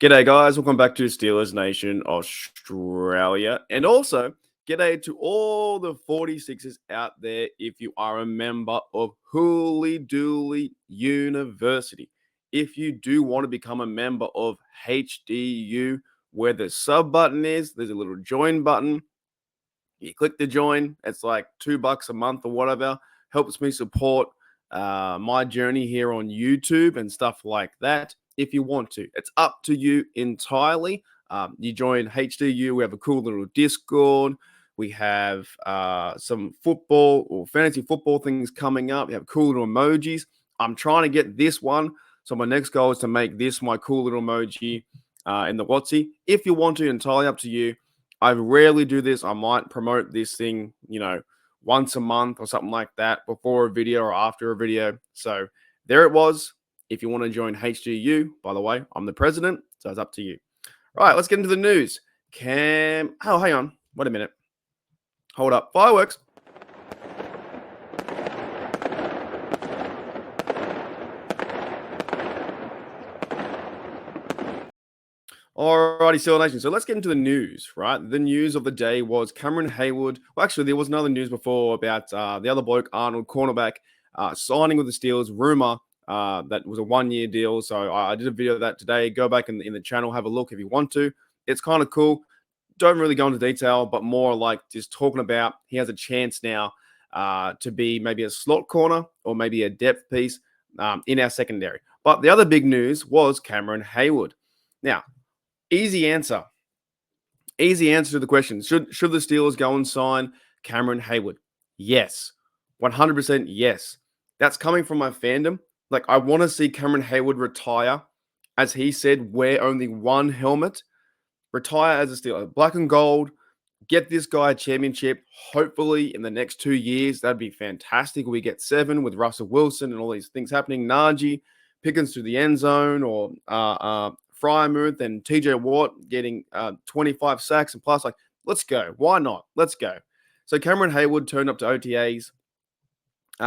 G'day, guys. Welcome back to Steelers Nation Australia. And also, g'day to all the 46ers out there if you are a member of Hooley Dooley University. If you do want to become a member of HDU, where the sub button is, there's a little join button. You click the join. It's like $2 a month or whatever. Helps me support my journey here on YouTube and stuff like that. If you want to, it's up to you entirely. You join HDU. We have a cool little Discord. We have some football or fantasy football things coming up. We have cool little emojis. I'm trying to get this one. So my next goal is to make this my cool little emoji in the WhatsApp. If you want to, entirely up to you. I rarely do this. I might promote this thing, once a month or something like that before a video or after a video. So there it was. If you want to join HGU, by the way, I'm the president, so it's up to you. All right, let's get into the news. Oh, hang on. Wait a minute. Hold up. Fireworks. Alrighty, Steelers Nation. So let's get into the news, right? The news of the day was Cameron Heyward. Well, actually, there was another news before about the other bloke, Arnold, cornerback, signing with the Steelers. Rumor that was a 1-year deal. So I did a video of that today. Go back in the channel, have a look if you want to. It's kind of cool. Don't really go into detail, but more like just talking about he has a chance now to be maybe a slot corner or maybe a depth piece in our secondary. But the other big news was Cameron Heyward. Now, easy answer to the question. Should the Steelers go and sign Cameron Heyward? Yes. 100% yes. That's coming from my fandom. Like, I want to see Cameron Heyward retire. As he said, wear only one helmet. Retire as a Steeler. Black and gold. Get this guy a championship. Hopefully in the next 2 years. That'd be fantastic. We get 7 with Russell Wilson and all these things happening. Najee, Pickens to the end zone, or Fryermuth and TJ Watt getting 25 sacks and plus. Like, let's go. Why not? Let's go. So Cameron Heyward turned up to OTA'S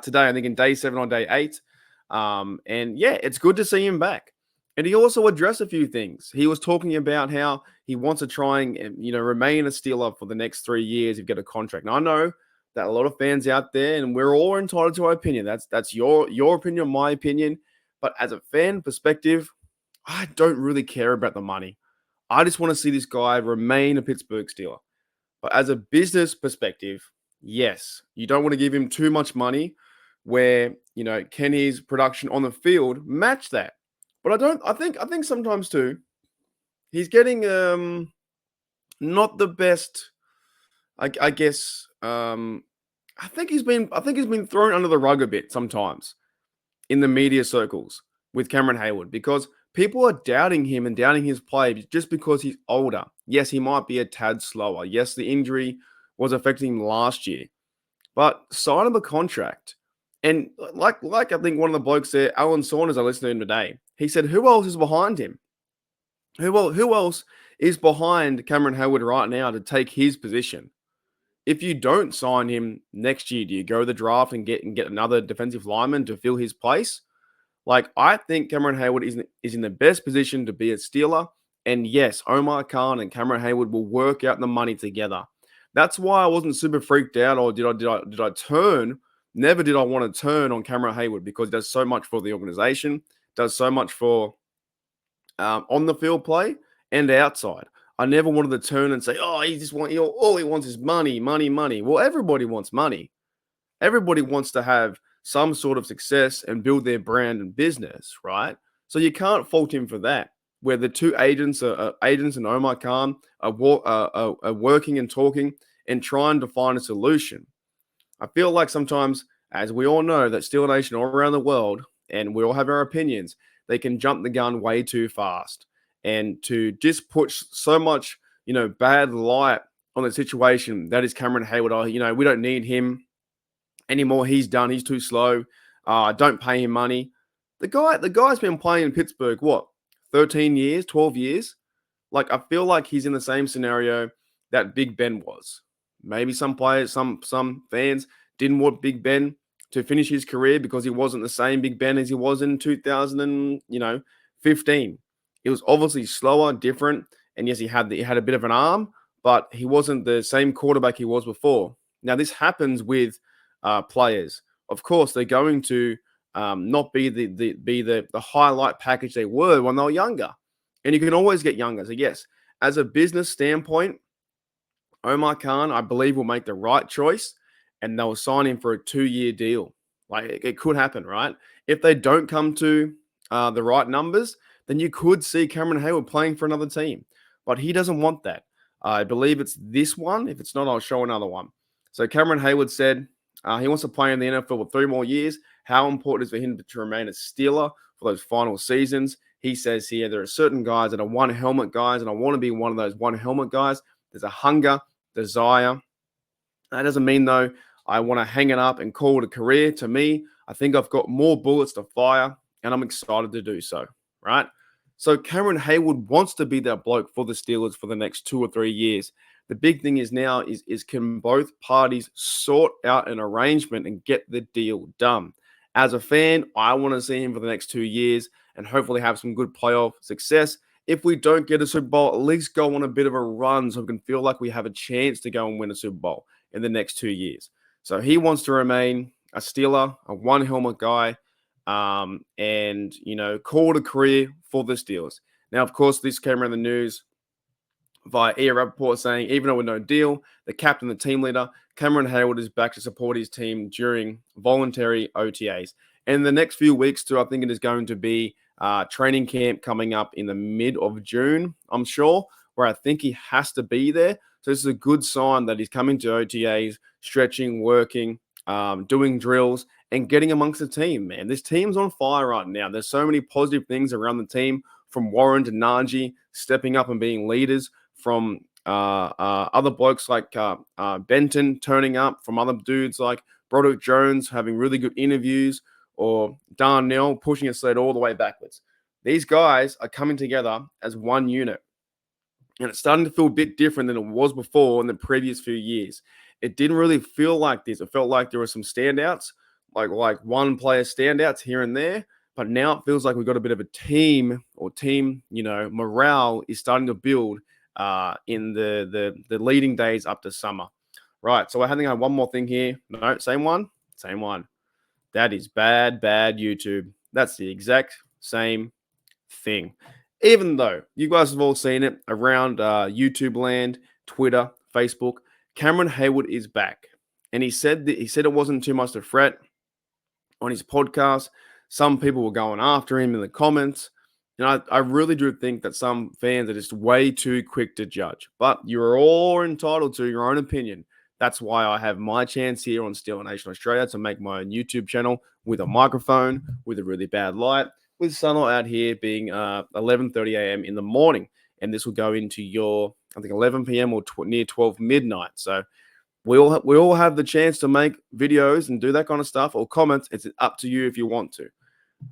today, I think in day 7 or day 8. And yeah, it's good to see him back. And he also addressed a few things. He was talking about how he wants to try and remain a Steeler for the next 3 years if you get a contract. Now, I know that a lot of fans out there, and we're all entitled to our opinion. That's your opinion, my opinion. But as a fan perspective, I don't really care about the money. I just want to see this guy remain a Pittsburgh Steeler. But as a business perspective, yes, you don't want to give him too much money where, can his production on the field match that? But I think sometimes too, he's getting not the best, I guess. I think he's been thrown under the rug a bit sometimes in the media circles with Cameron Heyward because people are doubting him and doubting his play just because he's older. Yes, he might be a tad slower. Yes, the injury was affecting him last year. But sign him a contract. And like I think one of the blokes there, Alan Saunders, I listened to him today. He said, who else is behind him? Who else is behind Cameron Heyward right now to take his position? If you don't sign him next year, do you go to the draft and get another defensive lineman to fill his place? Like, I think Cameron Heyward is in the best position to be a Steeler. And yes, Omar Khan and Cameron Heyward will work out the money together. That's why I wasn't super freaked out, or did I turn? Never did I want to turn on Cameron Heyward because he does so much for the organization, does so much for on the field play and outside. I never wanted to turn and say, oh, all he wants is money, money, money. Well, everybody wants money. Everybody wants to have some sort of success and build their brand and business, right? So you can't fault him for that. Where the two agents and Omar Khan are working and talking and trying to find a solution. I feel like sometimes, as we all know, that Steeler Nation all around the world, and we all have our opinions, they can jump the gun way too fast. And to just put so much, bad light on the situation that is Cameron Heyward. Oh, we don't need him anymore. He's done. He's too slow. Don't pay him money. The guy's been playing in Pittsburgh, 13 years, 12 years? Like, I feel like he's in the same scenario that Big Ben was. Maybe some players, some fans didn't want Big Ben to finish his career because he wasn't the same Big Ben as he was in 2015. He was obviously slower, different, and yes, he had a bit of an arm, but he wasn't the same quarterback he was before. Now, this happens with players. Of course, they're going to not be the highlight package they were when they were younger, and you can always get younger. So yes, as a business standpoint, Omar Khan, I believe, will make the right choice, and they'll sign him for a 2-year deal. Like it could happen, right? If they don't come to the right numbers, then you could see Cameron Heyward playing for another team. But he doesn't want that. I believe it's this one. If it's not, I'll show another one. So Cameron Heyward said he wants to play in the NFL for 3 more years. How important is for him to remain a Steeler for those final seasons? He says here there are certain guys that are one helmet guys, and I want to be one of those one helmet guys. There's a hunger, desire. That doesn't mean, though, I want to hang it up and call it a career. To me, I think I've got more bullets to fire, and I'm excited to do so, right? So Cameron Heyward wants to be that bloke for the Steelers for the next 2 or 3 years. The big thing is now is can both parties sort out an arrangement and get the deal done? As a fan, I want to see him for the next 2 years and hopefully have some good playoff success. If we don't get a Super Bowl, at least go on a bit of a run so we can feel like we have a chance to go and win a Super Bowl in the next 2 years. So he wants to remain a Steeler, a one helmet guy, and, call it a career for the Steelers. Now, of course, this came around the news via Ian Rappaport saying, even though with no deal, the captain, the team leader, Cameron Heyward is back to support his team during voluntary OTAs. And in the next few weeks, too, I think it is going to be training camp coming up in the mid of June, I'm sure, where I think he has to be there. So this is a good sign that he's coming to OTAs, stretching, working, doing drills, and getting amongst the team, man. This team's on fire right now. There's so many positive things around the team, from Warren to Najee stepping up and being leaders, from other blokes like Benton turning up, from other dudes like Broderick Jones having really good interviews, or Darnell pushing a sled all the way backwards. These guys are coming together as one unit. And it's starting to feel a bit different than it was before in the previous few years. It didn't really feel like this. It felt like there were some standouts, like one player standouts here and there. But now it feels like we've got a bit of a team morale is starting to build in the leading days up to summer. Right, so I think I have one more thing here. No, same one. That is bad YouTube. That's the exact same thing. Even though you guys have all seen it around YouTube land, Twitter, Facebook, Cameron Heyward is back. And he said it wasn't too much to fret on his podcast. Some people were going after him in the comments. And I really do think that some fans are just way too quick to judge. But you're all entitled to your own opinion. That's why I have my chance here on Steeler Nation Australia to make my own YouTube channel with a microphone, with a really bad light, with sunlight out here being 11:30 a.m. in the morning. And this will go into your, I think, 11 p.m. or near 12 midnight. So we all have the chance to make videos and do that kind of stuff, or comments. It's up to you if you want to.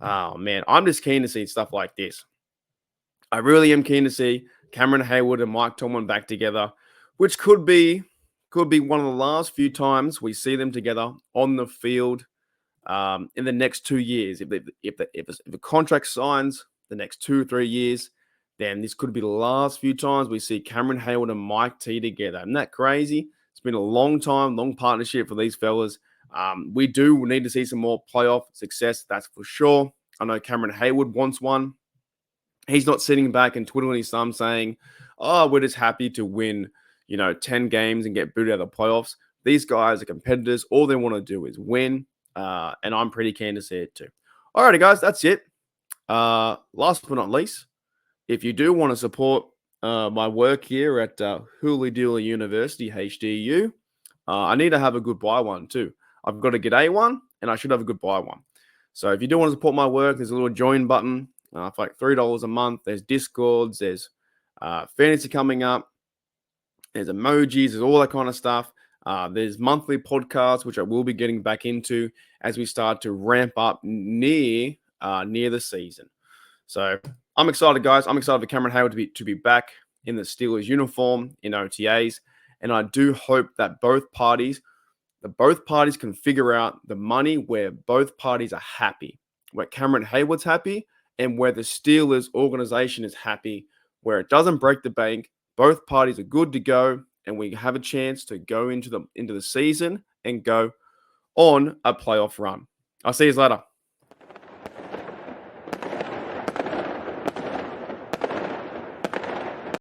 Oh, man, I'm just keen to see stuff like this. I really am keen to see Cameron Heyward and Mike Tomlin back together, which could be one of the last few times we see them together on the field in the next 2 years. If the contract signs the next 2 or 3 years, then this could be the last few times we see Cameron Heyward and Mike T together. Isn't that crazy? It's been a long partnership for these fellas. We do need to see some more playoff success, that's for sure. I know Cameron Heyward wants one. He's not sitting back and twiddling his thumb saying, oh, we're just happy to win, 10 games and get booted out of the playoffs. These guys are competitors. All they want to do is win. And I'm pretty keen to see it too. All righty, guys, that's it. Last but not least, if you do want to support my work here at Hooley Dooly University, HDU, I need to have a good buy one too. I've got to get A1, and I should have a good buy one. So if you do want to support my work, there's a little join button for like $3 a month. There's Discords, there's fantasy coming up, there's emojis, there's all that kind of stuff. There's monthly podcasts, which I will be getting back into as we start to ramp up near the season. So I'm excited, guys. I'm excited for Cameron Heyward to be back in the Steelers uniform in OTAs, and I do hope that both parties can figure out the money where both parties are happy, where Cameron Heyward's happy and where the Steelers organization is happy, where it doesn't break the bank. Both parties are good to go, and we have a chance to go into the season and go on a playoff run. I'll see you later.